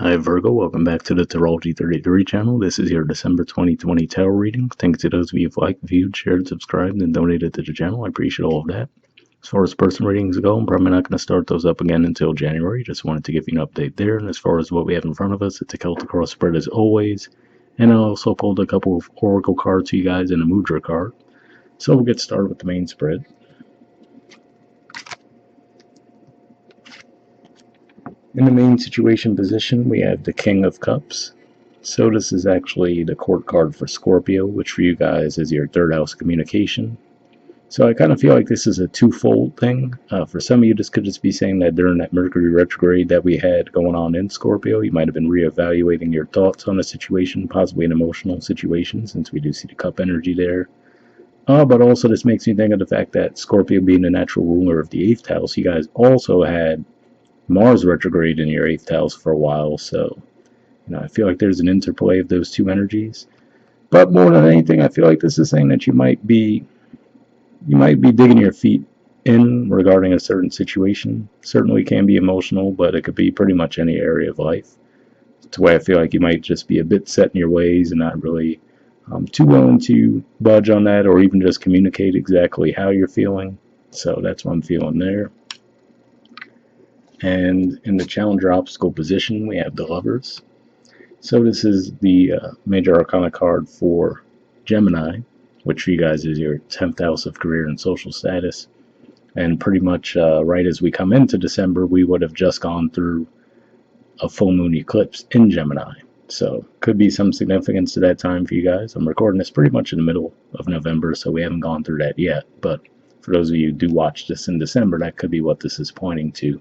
Hi Virgo, welcome back to the Astrology 33 channel. This is your December 2020 tarot reading. Thanks to those of you who've liked, viewed, shared, subscribed, and donated to the channel. I appreciate all of that. As far as personal readings go, I'm probably not going to start those up again until January. Just wanted to give you an update there. And as far as what we have in front of us, it's a Celtic cross spread as always. And I also pulled a couple of oracle cards for you guys and a Mudra card. So we'll get started with the main spread. In the main situation position, we have the King of Cups. So this is actually the court card for Scorpio, which for you guys is your third house communication. So I kind of feel like this is a twofold thing. For some of you, this could just be saying that during that Mercury retrograde that we had going on in Scorpio, you might have been reevaluating your thoughts on a situation, possibly an emotional situation, since we do see the cup energy there. But also this makes me think of the fact that Scorpio being the natural ruler of the 8th house, you guys also had Mars retrograde in your 8th house for a while, so I feel like there's an interplay of those two energies. But more than anything, I feel like this is saying that you might be digging your feet in regarding a certain situation. Certainly can be emotional, but it could be pretty much any area of life. It's the way I feel like you might just be a bit set in your ways and not really too willing to budge on that or even just communicate exactly how you're feeling. So that's what I'm feeling there. And in the challenger obstacle position, we have the Lovers. So this is the major arcana card for Gemini, which for you guys is your 10th house of career and social status. And pretty much right as we come into December, we would have just gone through a full moon eclipse in Gemini. So could be some significance to that time for you guys. I'm recording this pretty much in the middle of November, so we haven't gone through that yet. But for those of you who do watch this in December, that could be what this is pointing to.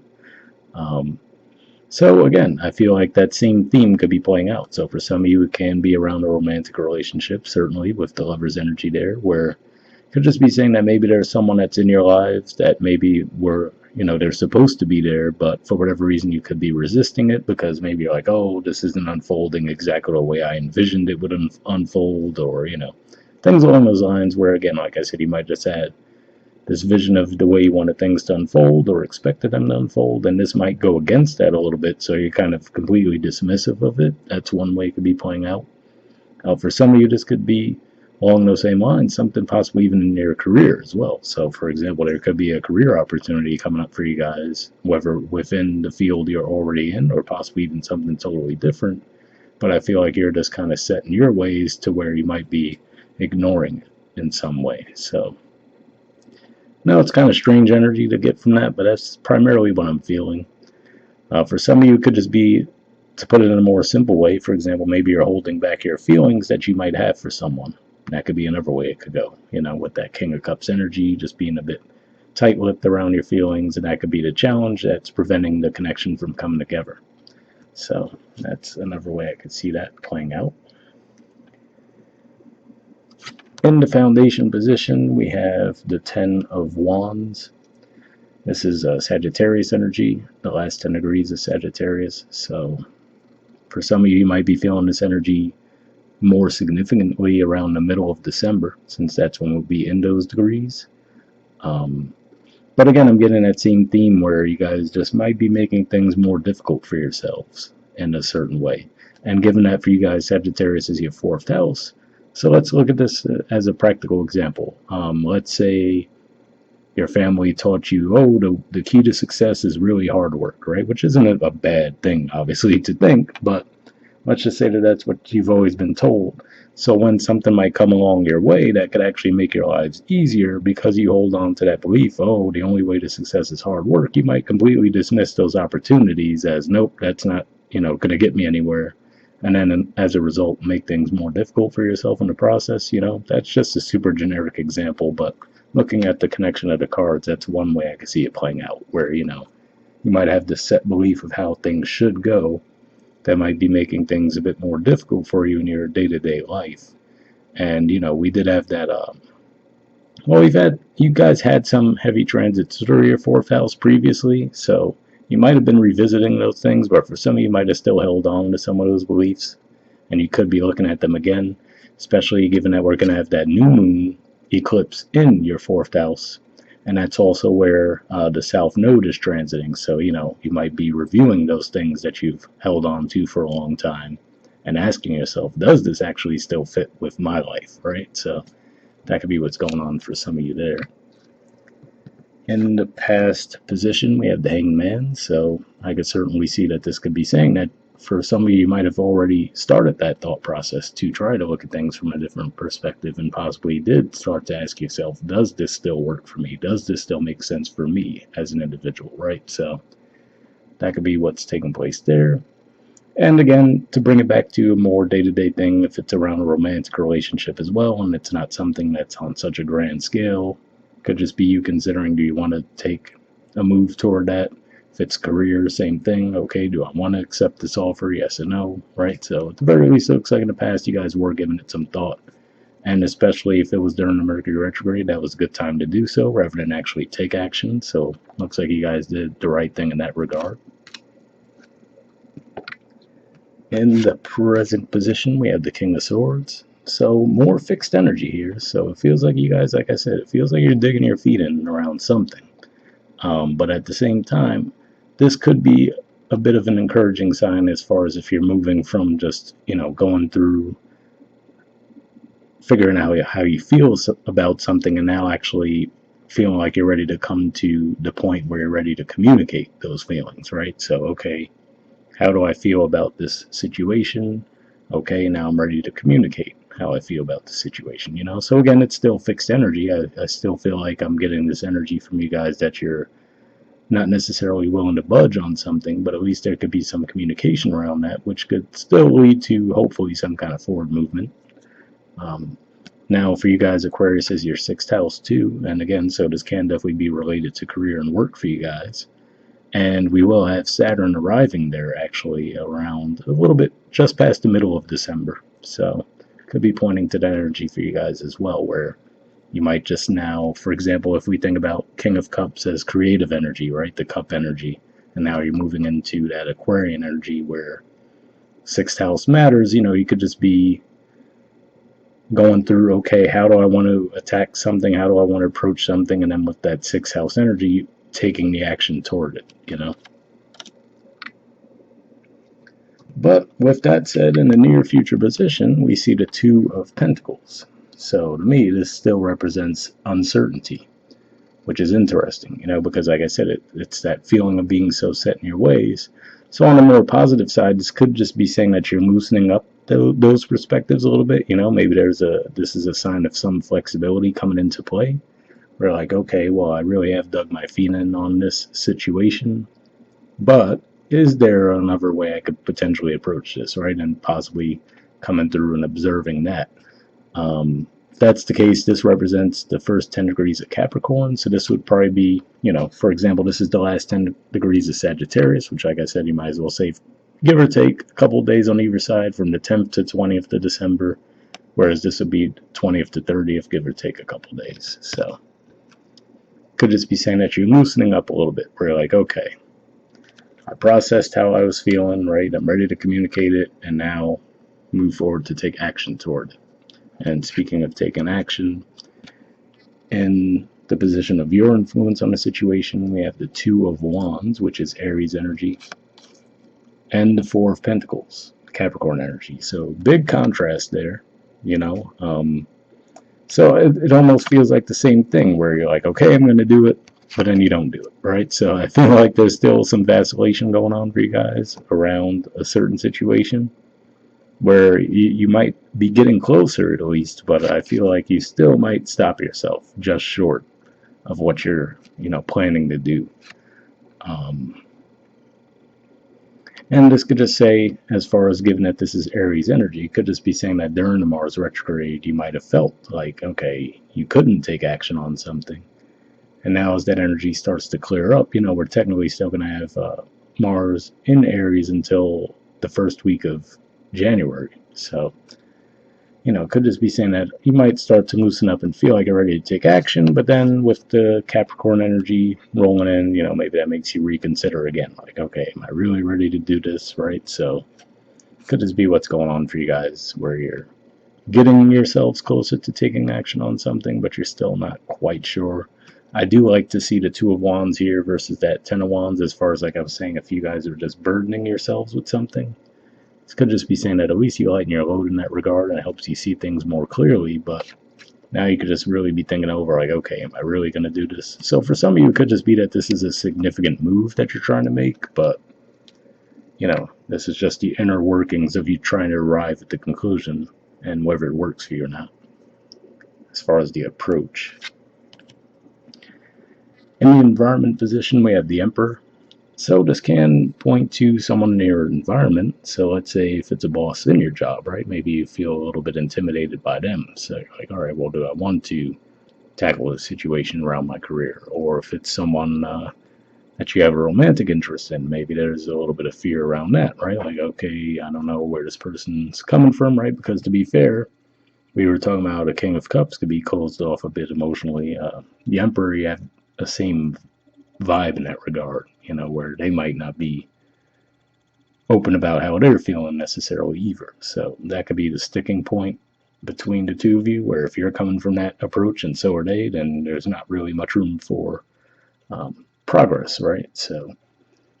So again, I feel like that same theme could be playing out. So for some of you, it can be around a romantic relationship, certainly with the Lover's energy there, where it could just be saying that maybe there's someone that's in your lives that maybe they're supposed to be there, but for whatever reason you could be resisting it because maybe you're like, oh, this isn't unfolding exactly the way I envisioned it would unfold, or things along those lines where, again, like I said, you might just add this vision of the way you wanted things to unfold or expected them to unfold, and this might go against that a little bit, so you're kind of completely dismissive of it. That's one way it could be playing out. For some of you, this could be along those same lines, something possibly even in your career as well. So, for example, there could be a career opportunity coming up for you guys, whether within the field you're already in or possibly even something totally different. But I feel like you're just kind of set in your ways to where you might be ignoring it in some way. So now it's kind of strange energy to get from that, but that's primarily what I'm feeling. For some of you, it could just be, to put it in a more simple way, for example, maybe you're holding back your feelings that you might have for someone. That could be another way it could go, with that King of Cups energy, just being a bit tight-lipped around your feelings, and that could be the challenge that's preventing the connection from coming together. So that's another way I could see that playing out. In the foundation position, we have the 10 of Wands. This is Sagittarius energy, the last 10 degrees of Sagittarius. So for some of you, you might be feeling this energy more significantly around the middle of December, since that's when we'll be in those degrees. But again, I'm getting that same theme where you guys just might be making things more difficult for yourselves in a certain way. And given that for you guys, Sagittarius is your 4th house, so let's look at this as a practical example. Let's say your family taught you, oh, the key to success is really hard work, right? Which isn't a bad thing, obviously, to think, but let's just say that that's what you've always been told. So when something might come along your way that could actually make your lives easier because you hold on to that belief, oh, the only way to success is hard work, you might completely dismiss those opportunities as, nope, that's not, going to get me anywhere. And then as a result, make things more difficult for yourself in the process. That's just a super generic example, but looking at the connection of the cards, that's one way I could see it playing out, where, you might have this set belief of how things should go that might be making things a bit more difficult for you in your day-to-day life. And, we did have that, you guys had some heavy transits through your 4th house previously, so you might have been revisiting those things, but for some of you might have still held on to some of those beliefs, and you could be looking at them again, especially given that we're going to have that new moon eclipse in your 4th house. And that's also where the South Node is transiting. So, you know, you might be reviewing those things that you've held on to for a long time and asking yourself, does this actually still fit with my life, right? So that could be what's going on for some of you there. In the past position, we have the Hanged Man, so I could certainly see that this could be saying that for some of you, you might have already started that thought process to try to look at things from a different perspective and possibly did start to ask yourself, does this still work for me? Does this still make sense for me as an individual, right? So that could be what's taking place there. And again, to bring it back to a more day-to-day thing, if it's around a romantic relationship as well, and it's not something that's on such a grand scale, could just be you considering, do you want to take a move toward that? If it's career, same thing. Okay, do I want to accept this offer? Yes or no, right? So at the very least, it looks like in the past you guys were giving it some thought. And especially if it was during the Mercury retrograde, that was a good time to do so rather than actually take action. So looks like you guys did the right thing in that regard. In the present position, we have the King of Swords. So more fixed energy here. So it feels like you guys, like I said, it feels like you're digging your feet in around something. But at the same time, this could be a bit of an encouraging sign as far as if you're moving from just, you know, going through figuring out how you feel about something and now actually feeling like you're ready to come to the point where you're ready to communicate those feelings, right? So, okay, how do I feel about this situation? Okay, now I'm ready to communicate how I feel about the situation, you know? So again, it's still fixed energy. I still feel like I'm getting this energy from you guys that you're not necessarily willing to budge on something, but at least there could be some communication around that, which could still lead to hopefully some kind of forward movement. Now, for you guys, Aquarius is your sixth house too, and again, so this can definitely be related to career and work for you guys. And we will have Saturn arriving there actually around a little bit just past the middle of December. So could be pointing to that energy for you guys as well, where you might just now, for example, if we think about King of Cups as creative energy, right? The cup energy. And now you're moving into that Aquarian energy where sixth house matters. You know, you could just be going through, okay, how do I want to attack something? How do I want to approach something? And then with that sixth house energy, taking the action toward it, you know. But with that said, in the near future position, we see the Two of Pentacles. So to me, this still represents uncertainty, which is interesting, you know, because like I said, it's that feeling of being so set in your ways. So on the more positive side, this could just be saying that you're loosening up those perspectives a little bit, you know. Maybe this is a sign of some flexibility coming into play. We're like, okay, well, I really have dug my feet in on this situation, but is there another way I could potentially approach this, right? And possibly coming through and observing that. If that's the case, this represents the first 10 degrees of Capricorn, so this would probably be, you know, for example, this is the last 10 degrees of Sagittarius, which, like I said, you might as well say, give or take a couple of days on either side from the 10th to 20th of December, whereas this would be 20th to 30th, give or take a couple of days. So could just be saying that you're loosening up a little bit, where you're like, okay, I processed how I was feeling, right? I'm ready to communicate it, and now move forward to take action toward it. And speaking of taking action, in the position of your influence on the situation, we have the Two of Wands, which is Aries energy, and the Four of Pentacles, Capricorn energy. So big contrast there, you know. So it almost feels like the same thing where you're like, okay, I'm going to do it, but then you don't do it, right? So I feel like there's still some vacillation going on for you guys around a certain situation where you might be getting closer at least, but I feel like you still might stop yourself just short of what you're, you know, planning to do. And this could just say, as far as given that this is Aries energy, it could just be saying that during the Mars retrograde, you might have felt like, okay, you couldn't take action on something. And now as that energy starts to clear up, you know, we're technically still going to have Mars in Aries until the first week of January. So, you know, it could just be saying that you might start to loosen up and feel like you're ready to take action, but then with the Capricorn energy rolling in, you know, maybe that makes you reconsider again. Like, okay, am I really ready to do this, right? So it could just be what's going on for you guys, where you're getting yourselves closer to taking action on something, but you're still not quite sure. I do like to see the Two of Wands here versus that Ten of Wands, as far as like I was saying, if you guys are just burdening yourselves with something. This could just be saying that at least you lighten your load in that regard and it helps you see things more clearly, but now you could just really be thinking over, like, okay, am I really going to do this? So for some of you, it could just be that this is a significant move that you're trying to make, but, this is just the inner workings of you trying to arrive at the conclusion and whether it works for you or not, as far as the approach. In the environment position, we have the Emperor. So this can point to someone in your environment. So let's say if it's a boss in your job, right? Maybe you feel a little bit intimidated by them. So you're like, all right, well, do I want to tackle a situation around my career? Or if it's someone that you have a romantic interest in, maybe there's a little bit of fear around that, right? Like, okay, I don't know where this person's coming from, right? Because to be fair, we were talking about a King of Cups could be closed off a bit emotionally. The Emperor, you have the same vibe in that regard, where they might not be open about how they're feeling necessarily either. So that could be the sticking point between the two of you, where if you're coming from that approach and so are they, then there's not really much room for progress, right? So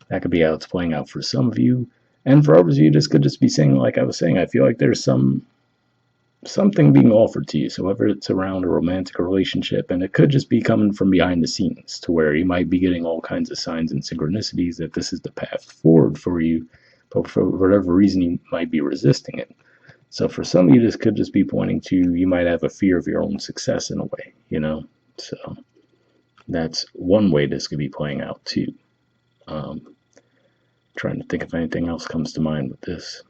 that could be how it's playing out for some of you. And for others of you, this could just be saying, like I was saying, I feel like there's something being offered to you. So whether it's around a romantic relationship, and it could just be coming from behind the scenes to where you might be getting all kinds of signs and synchronicities that this is the path forward for you, but for whatever reason you might be resisting it. So for some of you, this could just be pointing to you might have a fear of your own success in a way, So that's one way this could be playing out too. Trying to think if anything else comes to mind with this.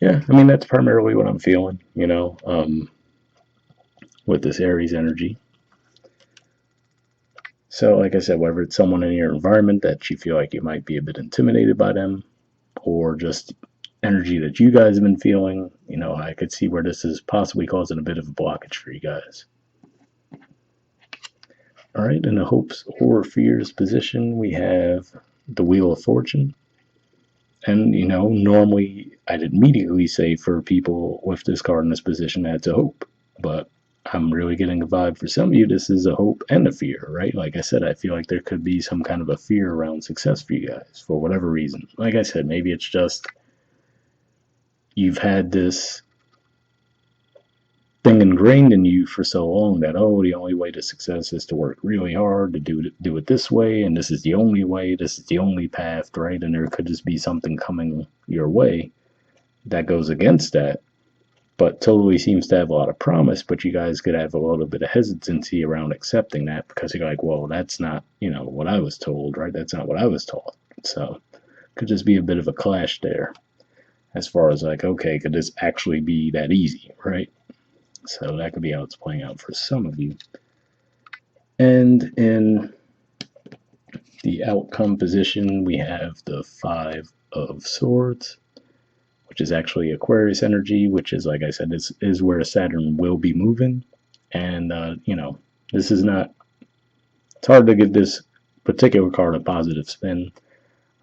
Yeah, I mean, that's primarily what I'm feeling, with this Aries energy. So, like I said, whether it's someone in your environment that you feel like you might be a bit intimidated by them, or just energy that you guys have been feeling, I could see where this is possibly causing a bit of a blockage for you guys. All right, in the hopes or fears position, we have the Wheel of Fortune. And, normally I'd immediately say for people with this card in this position, that's a hope. But I'm really getting a vibe for some of you, this is a hope and a fear, right? Like I said, I feel like there could be some kind of a fear around success for you guys for whatever reason. Like I said, maybe it's just you've had this thing ingrained in you for so long that, the only way to success is to work really hard, to do it this way, and this is the only way, this is the only path, right? And there could just be something coming your way that goes against that, but totally seems to have a lot of promise, but you guys could have a little bit of hesitancy around accepting that because you're like, well, that's not, what I was told, right? That's not what I was taught. So could just be a bit of a clash there as far as like, okay, could this actually be that easy, right? So that could be how it's playing out for some of you. And in the outcome position, we have the Five of Swords, which is actually Aquarius energy, which is, like I said, this is where Saturn will be moving. And, this is not, it's hard to give this particular card a positive spin.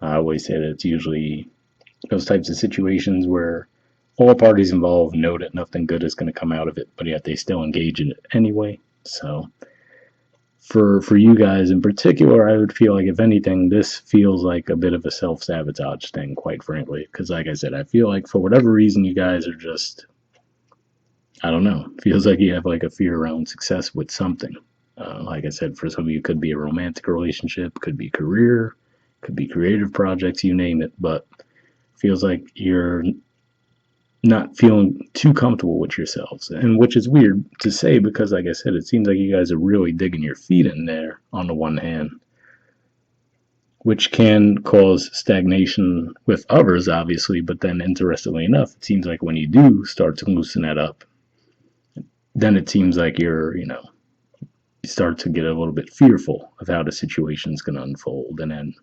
I always say that it's usually those types of situations where all parties involved know that nothing good is going to come out of it, but yet they still engage in it anyway. So for you guys in particular, I would feel like, if anything, this feels like a bit of a self-sabotage thing, quite frankly. Because like I said, I feel like for whatever reason, you guys are just, I don't know, feels like you have like a fear around success with something. Like I said, for some of you, it could be a romantic relationship, could be career, could be creative projects, you name it, but feels like you're not feeling too comfortable with yourselves, and which is weird to say because, like I said, it seems like you guys are really digging your feet in there on the one hand, which can cause stagnation with others, obviously, but then interestingly enough, it seems like when you do start to loosen that up, then it seems like you start to get a little bit fearful of how the situation's going to unfold, and then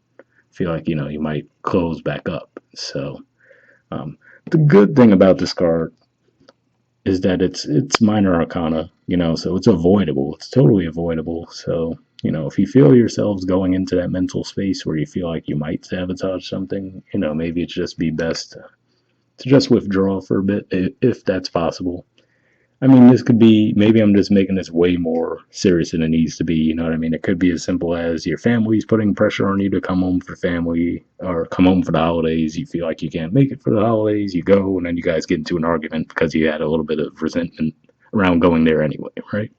feel like, you might close back up. So, the good thing about this card is that it's minor arcana, so it's avoidable. It's totally avoidable. So, if you feel yourselves going into that mental space where you feel like you might sabotage something, maybe it's just be best to just withdraw for a bit if that's possible. I mean, this could be, maybe I'm just making this way more serious than it needs to be. You know what I mean? It could be as simple as your family's putting pressure on you to come home for family or come home for the holidays. You feel like you can't make it for the holidays. You go, and then you guys get into an argument because you had a little bit of resentment around going there anyway, right?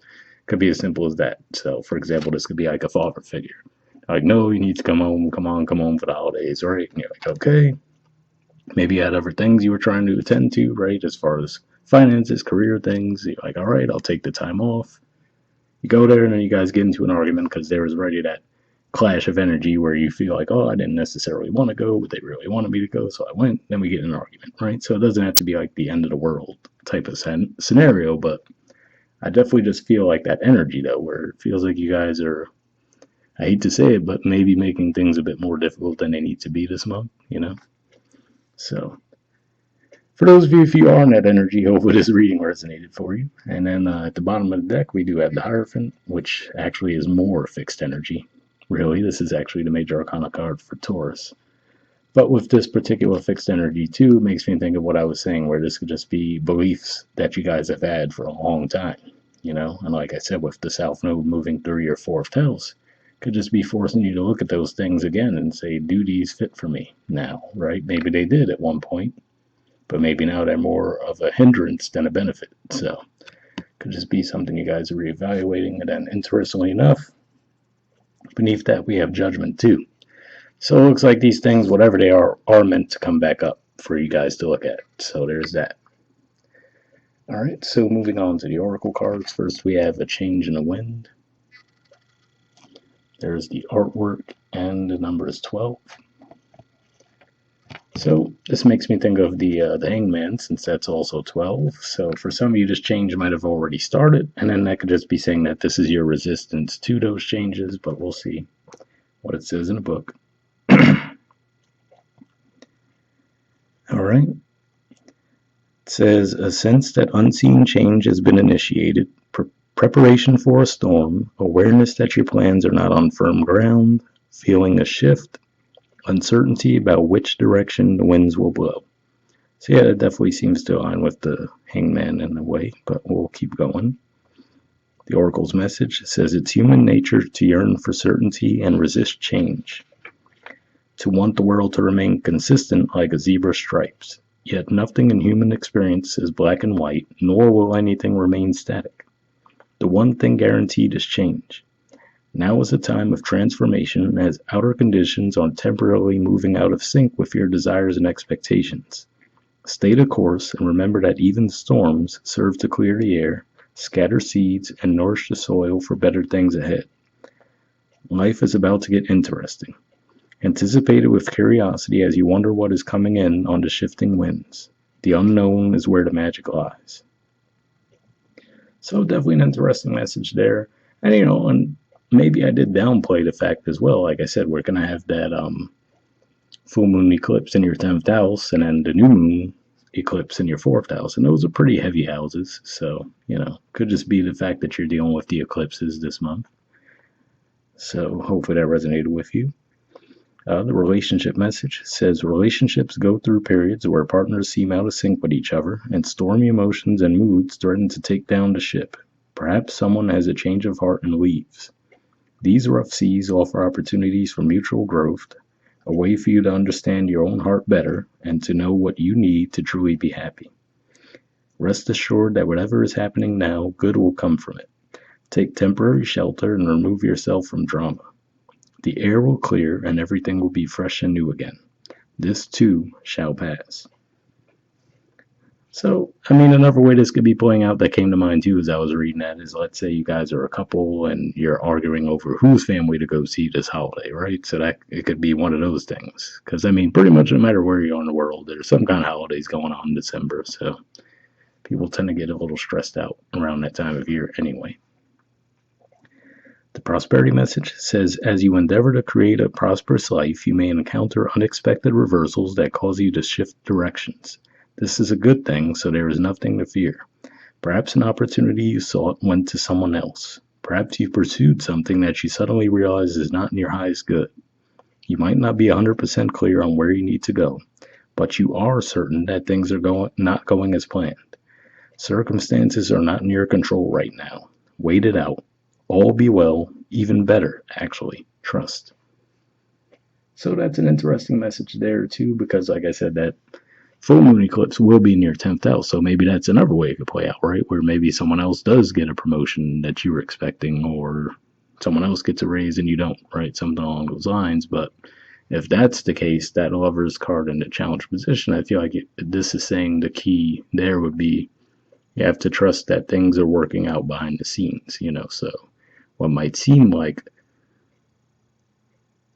Could be as simple as that. So, for example, this could be like a father figure. Like, no, you need to come home. Come on, come home for the holidays, right? And you're like, okay. Maybe you had other things you were trying to attend to, right? As far as finances, career things. You're like, all right, I'll take the time off. You go there, and then you guys get into an argument because there was already that clash of energy where you feel like, oh, I didn't necessarily want to go, but they really wanted me to go, so I went. Then we get in an argument, right? So it doesn't have to be like the end of the world type of scenario, but I definitely just feel like that energy though, where it feels like you guys are, I hate to say it, but maybe making things a bit more difficult than they need to be this month, you know? So for those of you, if you are in that energy, hopefully this reading resonated for you. And then at the bottom of the deck, we do have the Hierophant, which actually is more fixed energy. Really, this is actually the major arcana card for Taurus. But with this particular fixed energy, too, it makes me think of what I was saying, where this could just be beliefs that you guys have had for a long time, you know? And like I said, with the South Node moving through your fourth house, could just be forcing you to look at those things again and say, do these fit for me now, right? Maybe they did at one point, but maybe now they're more of a hindrance than a benefit. So could just be something you guys are reevaluating. And then interestingly enough, beneath that we have judgment too. So it looks like these things, whatever they are meant to come back up for you guys to look at. So there's that. All right, so moving on to the oracle cards. First we have a change in the wind. There's the artwork, and the number is 12. So this makes me think of the Hangman, since that's also 12. So for some of you, this change might have already started, and then that could just be saying that this is your resistance to those changes, but we'll see what it says in the book. All right. It says, a sense that unseen change has been initiated, preparation for a storm, awareness that your plans are not on firm ground, feeling a shift, uncertainty about which direction the winds will blow. So yeah, it definitely seems to align with the Hangman in a way, but we'll keep going. The Oracle's message says it's human nature to yearn for certainty and resist change, to want the world to remain consistent like a zebra's stripes. Yet nothing in human experience is black and white, nor will anything remain static. The one thing guaranteed is change. Now is a time of transformation as outer conditions are temporarily moving out of sync with your desires and expectations. Stay the course and remember that even storms serve to clear the air, scatter seeds, and nourish the soil for better things ahead. Life is about to get interesting. Anticipate it with curiosity as you wonder what is coming in on the shifting winds. The unknown is where the magic lies. So definitely an interesting message there. And and maybe I did downplay the fact as well. Like I said, we're gonna have that full moon eclipse in your 10th house, and then the new moon eclipse in your 4th house, and those are pretty heavy houses. So could just be the fact that you're dealing with the eclipses this month. So hopefully that resonated with you. The relationship message says relationships go through periods where partners seem out of sync with each other, and stormy emotions and moods threaten to take down the ship. Perhaps someone has a change of heart and leaves. These rough seas offer opportunities for mutual growth, a way for you to understand your own heart better and to know what you need to truly be happy. Rest assured that whatever is happening now, good will come from it. Take temporary shelter and remove yourself from drama. The air will clear and everything will be fresh and new again. This too shall pass. So, another way this could be playing out that came to mind too as I was reading that is, let's say you guys are a couple and you're arguing over whose family to go see this holiday, right? So that it could be one of those things. Because, pretty much no matter where you are in the world, there's some kind of holidays going on in December. So people tend to get a little stressed out around that time of year anyway. The prosperity message says, as you endeavor to create a prosperous life, you may encounter unexpected reversals that cause you to shift directions. This is a good thing, so there is nothing to fear. Perhaps an opportunity you sought went to someone else. Perhaps you pursued something that you suddenly realize is not in your highest good. You might not be 100% clear on where you need to go, but you are certain that things are not going as planned. Circumstances are not in your control right now. Wait it out. All be well, even better, actually. Trust. So that's an interesting message there too, because like I said, that full moon eclipse will be in your 10th house. So maybe that's another way it could play out, right? Where maybe someone else does get a promotion that you were expecting, or someone else gets a raise and you don't, right? Something along those lines. But if that's the case, that lover's card in the challenge position, I feel like this is saying the key there would be you have to trust that things are working out behind the scenes, So what might seem like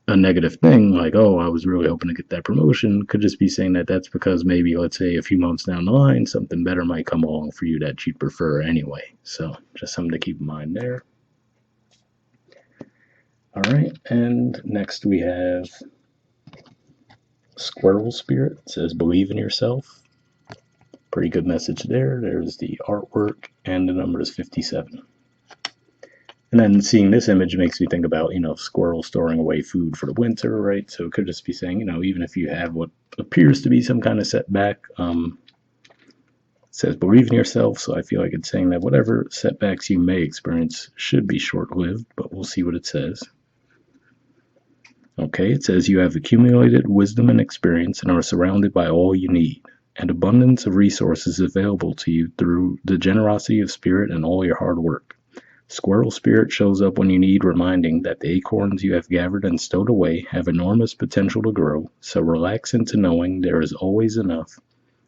a negative thing, like, oh, I was really hoping to get that promotion, could just be saying that that's because maybe, let's say, a few months down the line, something better might come along for you that you'd prefer anyway. So just something to keep in mind there. All right, and next we have Squirrel Spirit. It says, believe in yourself. Pretty good message there. There's the artwork, and the number is 57. And then seeing this image makes me think about, squirrels storing away food for the winter, right? So it could just be saying, even if you have what appears to be some kind of setback, it says believe in yourself. So I feel like it's saying that whatever setbacks you may experience should be short-lived, but we'll see what it says. Okay, it says you have accumulated wisdom and experience and are surrounded by all you need. An abundance of resources available to you through the generosity of spirit and all your hard work. Squirrel spirit shows up when you need reminding that the acorns you have gathered and stowed away have enormous potential to grow, so relax into knowing there is always enough,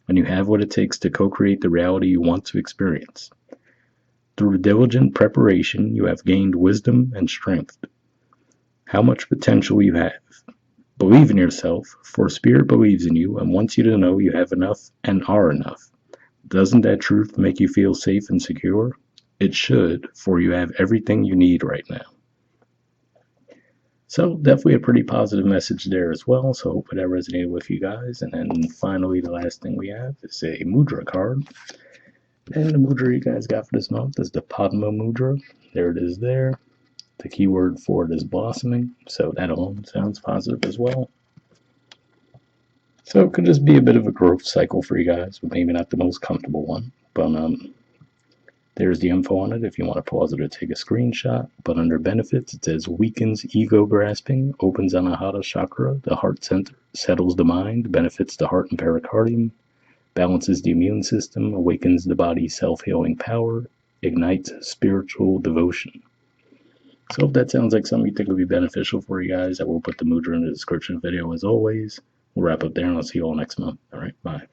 and you have what it takes to co-create the reality you want to experience. Through diligent preparation, you have gained wisdom and strength. How much potential you have. Believe in yourself, for spirit believes in you and wants you to know you have enough and are enough. Doesn't that truth make you feel safe and secure? It should, for you have everything you need right now. So definitely a pretty positive message there as well. So hopefully that resonated with you guys. And then finally, the last thing we have is a Mudra card. And the Mudra you guys got for this month is the Padma Mudra. There it is there. The keyword for it is blossoming, so that alone sounds positive as well. So it could just be a bit of a growth cycle for you guys, but maybe not the most comfortable one. But there's the info on it if you want to pause it or take a screenshot. But under benefits, it says weakens ego grasping, opens Anahata chakra, the heart center, settles the mind, benefits the heart and pericardium, balances the immune system, awakens the body's self-healing power, ignites spiritual devotion. So if that sounds like something you think would be beneficial for you guys, I will put the Mudra in the description video as always. We'll wrap up there and I'll see you all next month. All right, bye.